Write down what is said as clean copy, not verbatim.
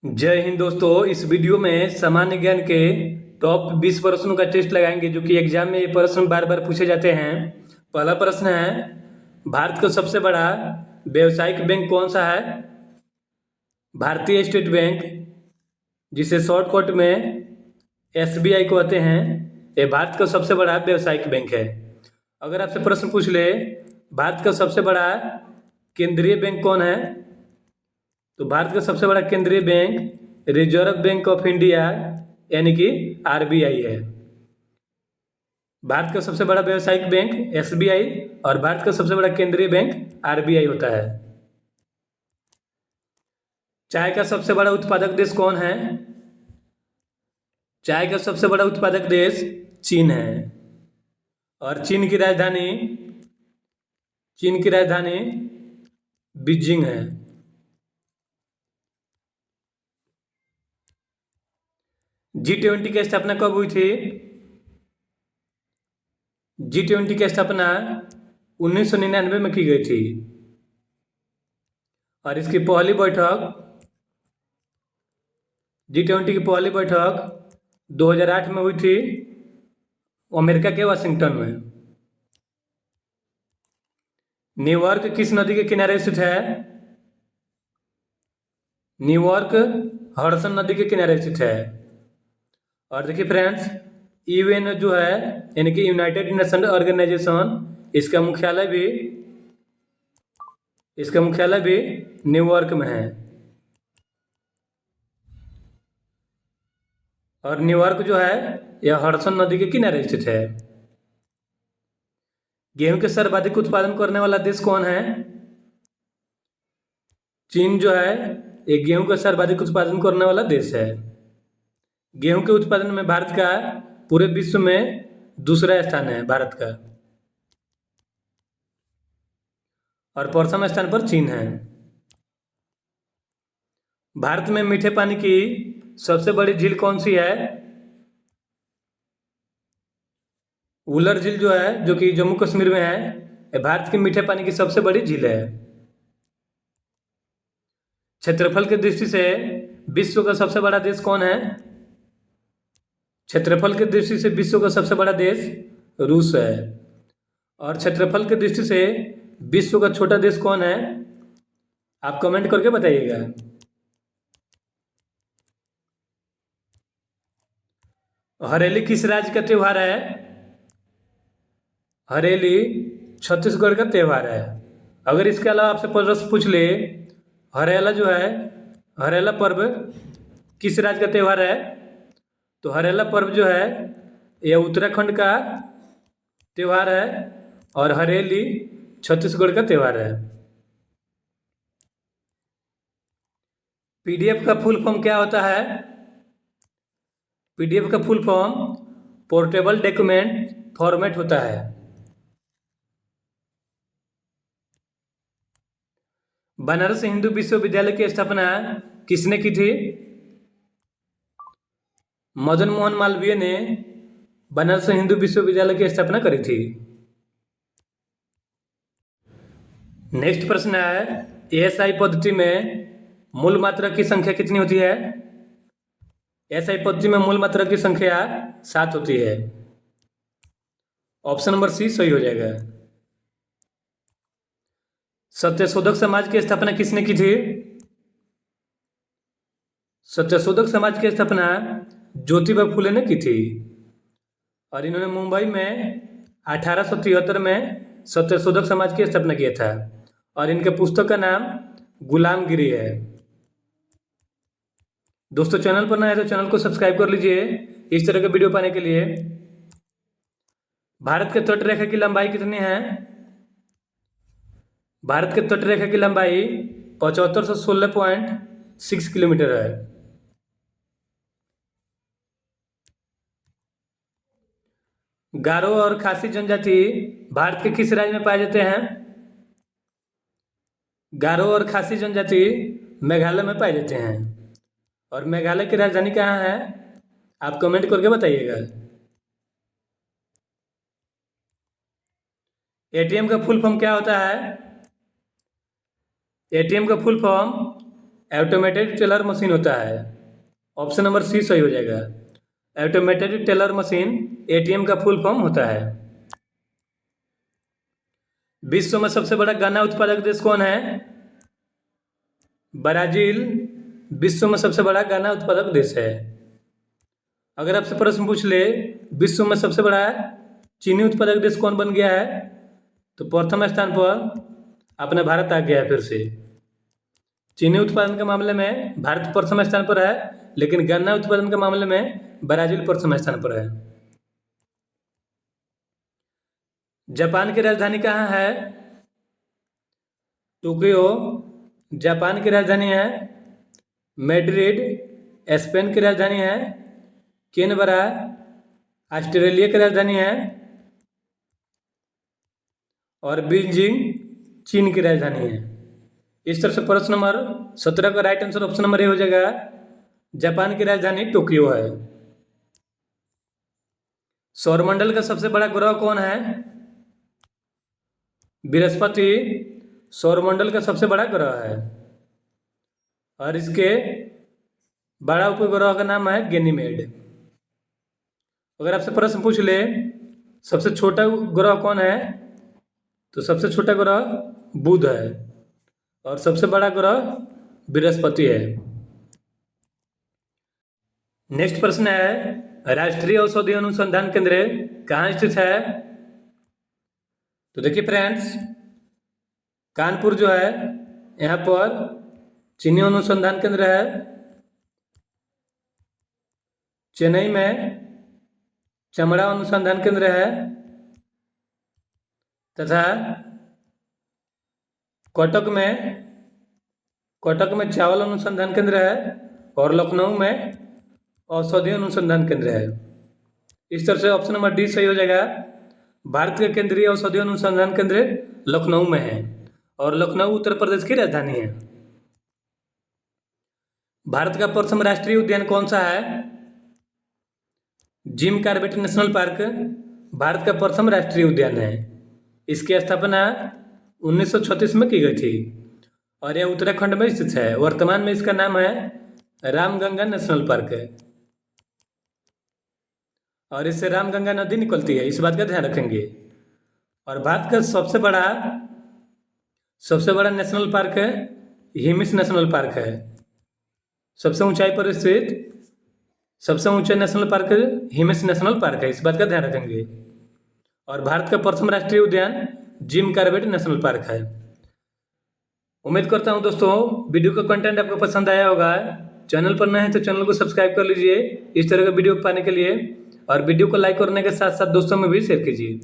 जय हिंद दोस्तों। इस वीडियो में सामान्य ज्ञान के टॉप 20 प्रश्नों का टेस्ट लगाएंगे जो कि एग्जाम में ये प्रश्न बार बार पूछे जाते हैं। पहला प्रश्न है, भारत का सबसे बड़ा व्यावसायिक बैंक कौन सा है? भारतीय स्टेट बैंक, जिसे शॉर्टकट में एसबीआई कहते हैं, ये भारत का सबसे बड़ा व्यावसायिक बैंक है। अगर आपसे प्रश्न पूछ ले, भारत का सबसे बड़ा केंद्रीय बैंक कौन है, तो भारत का सबसे बड़ा केंद्रीय bank reserve bank of India यानी कि आरबीआई है। भारत का सबसे बड़ा व्यावसायिक बैंक एसबीआई और भारत का सबसे बड़ा केंद्रीय बैंक आरबीआई होता है। चाय का सबसे बड़ा उत्पादक देश कौन है? चाय का सबसे बड़ा उत्पादक देश चीन है और चीन की राजधानी बीजिंग है। G20 की स्थापना कब हुई थी? G20 की स्थापना 1999 में की गई थी और इसकी पहली बैठक G20 की पहली बैठक 2008 में हुई थी अमेरिका के वाशिंगटन में। न्यूयॉर्क किस नदी के किनारे स्थित है? न्यूयॉर्क हडसन नदी के किनारे स्थित है। और देखिए फ्रेंड्स, यूएन जो है यानी कि यूनाइटेड नेशन ऑर्गेनाइजेशन, इसका मुख्यालय भी न्यूयॉर्क में है। और न्यूयॉर्क जो है यह हडसन नदी के किनारे स्थित है। गेहूं के सर्वाधिक उत्पादन करने वाला देश कौन है? चीन जो है ये गेहूं का सर्वाधिक उत्पादन करने वाला देश है। गेहूं के उत्पादन में भारत का पूरे विश्व में दूसरा स्थान है भारत का, और प्रथम स्थान पर चीन है। भारत में मीठे पानी की सबसे बड़ी झील कौन सी है? वुलर झील जो है, जो कि जम्मू कश्मीर में है, ये भारत की मीठे पानी की सबसे बड़ी झील है। क्षेत्रफल की दृष्टि से विश्व का सबसे बड़ा देश कौन है? क्षेत्रफल की दृष्टि से विश्व का सबसे बड़ा देश रूस है। और क्षेत्रफल की दृष्टि से विश्व का छोटा देश कौन है? आप कमेंट करके बताइएगा। हरेली किस राज्य का त्योहार है? हरेली छत्तीसगढ़ का त्योहार है। अगर इसके अलावा आपसे प्रश्न पूछ ले, हरेला पर्व किस राज्य का त्योहार है, तो हरेला पर्व जो है यह उत्तराखंड का त्योहार है और हरेली छत्तीसगढ़ का त्योहार है। पीडीएफ का फुल फॉर्म क्या होता है? पीडीएफ का full form portable document format होता है। बनारस हिंदू विश्वविद्यालय की स्थापना किसने की थी? मदन मोहन मालवीय ने बनारस हिंदू विश्वविद्यालय की स्थापना करी थी। नेक्स्ट प्रश्न है, एएसआई पद्धति में मूल मात्रा की संख्या कितनी होती है? एएसआई पद्धति में मूल मात्रा की संख्या 7 होती है। ऑप्शन नंबर सी सही हो जाएगा। सत्यशोधक समाज की स्थापना किसने की थी? सत्यशोधक समाज की स्थापना ज्योतिबा फुले ने की थी और इन्होंने मुंबई में 1873 में सत्यशोधक समाज की स्थापना किया था और इनके पुस्तक का नाम गुलामगिरी है। दोस्तों, चैनल पर नए हैं तो चैनल को सब्सक्राइब कर लीजिए इस तरह के वीडियो पाने के लिए। भारत के तट रेखा की लंबाई कितनी है? भारत के तट रेखा की लंबाई 75 से 16.6 किलोमीटर है। गारो और खासी जनजाति भारत के किस राज्य में पाए जाते हैं? गारो और खासी जनजाति मेघालय में पाए जाते हैं और मेघालय की राजधानी कहाँ है? आप कमेंट करके बताइएगा। एटीएम का फुल फॉर्म क्या होता है? एटीएम का full form automated teller machine होता है। ऑप्शन नंबर सी सही हो जाएगा। ऑटोमेटेड टेलर मशीन एटीएम का फुल फॉर्म होता है। विश्व में सबसे बड़ा गन्ना उत्पादक देश कौन है? ब्राजील विश्व में सबसे बड़ा गन्ना उत्पादक देश है। अगर आपसे प्रश्न पूछ ले विश्व में सबसे बड़ा चीनी उत्पादक देश कौन बन गया है, तो प्रथम स्थान पर अपना भारत आ गया है। फिर से चीनी उत्पादन के मामले में भारत प्रथम स्थान पर है, लेकिन गन्ना उत्पादन के मामले में ब्राजील प्रथम स्थान पर है। जापान की राजधानी कहाँ है? टोक्यो जापान की राजधानी है। मैड्रिड स्पेन की राजधानी है। कैनबरा ऑस्ट्रेलिया की राजधानी है। और बीजिंग चीन की राजधानी है। इस तरह से प्रश्न नंबर 17 का right answer option number A हो जाएगा। जापान की राजधानी टोक्यो है। सौरमंडल का सबसे बड़ा ग्रह कौन है? बृहस्पति सौरमंडल का सबसे बड़ा ग्रह है और इसके बड़ा उपग्रह का नाम है गैनीमेड। अगर आपसे प्रश्न पूछ ले सबसे छोटा ग्रह कौन है, तो सबसे छोटा ग्रह बुध है और सबसे बड़ा ग्रह बृहस्पति है। नेक्स्ट प्रश्न है राष्ट्रीय औषधि अनुसंधान केंद्र कहाँ स्थित है? तो देखिए फ्रेंड्स, कानपुर जो है यहाँ पर चीनी अनुसंधान केंद्र है। चेन्नई में चमड़ा अनुसंधान केंद्र है तथा कोटक में चावल अनुसंधान केंद्र है और लखनऊ में औषधि अनुसंधान केंद्र है। इस तरह से ऑप्शन नंबर डी सही हो जाएगा। भारत के केंद्रीय औषधि अनुसंधान केंद्र लखनऊ में है और लखनऊ उत्तर प्रदेश की राजधानी है। भारत का प्रथम राष्ट्रीय उद्यान कौन सा है? Jim Corbett national park Bharat का प्रथम राष्ट्रीय उद्यान है। इसकी स्थापना 1936 में की गई थी और यह उत्तराखंड में स्थित है। वर्तमान में इसका नाम है रामगंगा नेशनल पार्क है और इससे रामगंगा नदी निकलती है, इस बात का ध्यान रखेंगे। और भारत का सबसे बड़ा नेशनल पार्क है हिमिस नेशनल पार्क है। सबसे ऊंचाई पर स्थित सबसे ऊंचा national park Hemis national park है, इस बात का ध्यान रखेंगे। और भारत का प्रथम राष्ट्रीय उद्यान जिम कॉर्बेट नेशनल पार्क है। उम्मीद करता हूं दोस्तों वीडियो का कंटेंट आपको पसंद आया होगा। चैनल पर नए हैं तो चैनल को सब्सक्राइब कर लीजिए इस तरह का वीडियो पाने के लिए, और वीडियो को लाइक करने के साथ साथ दोस्तों में भी शेयर कीजिए।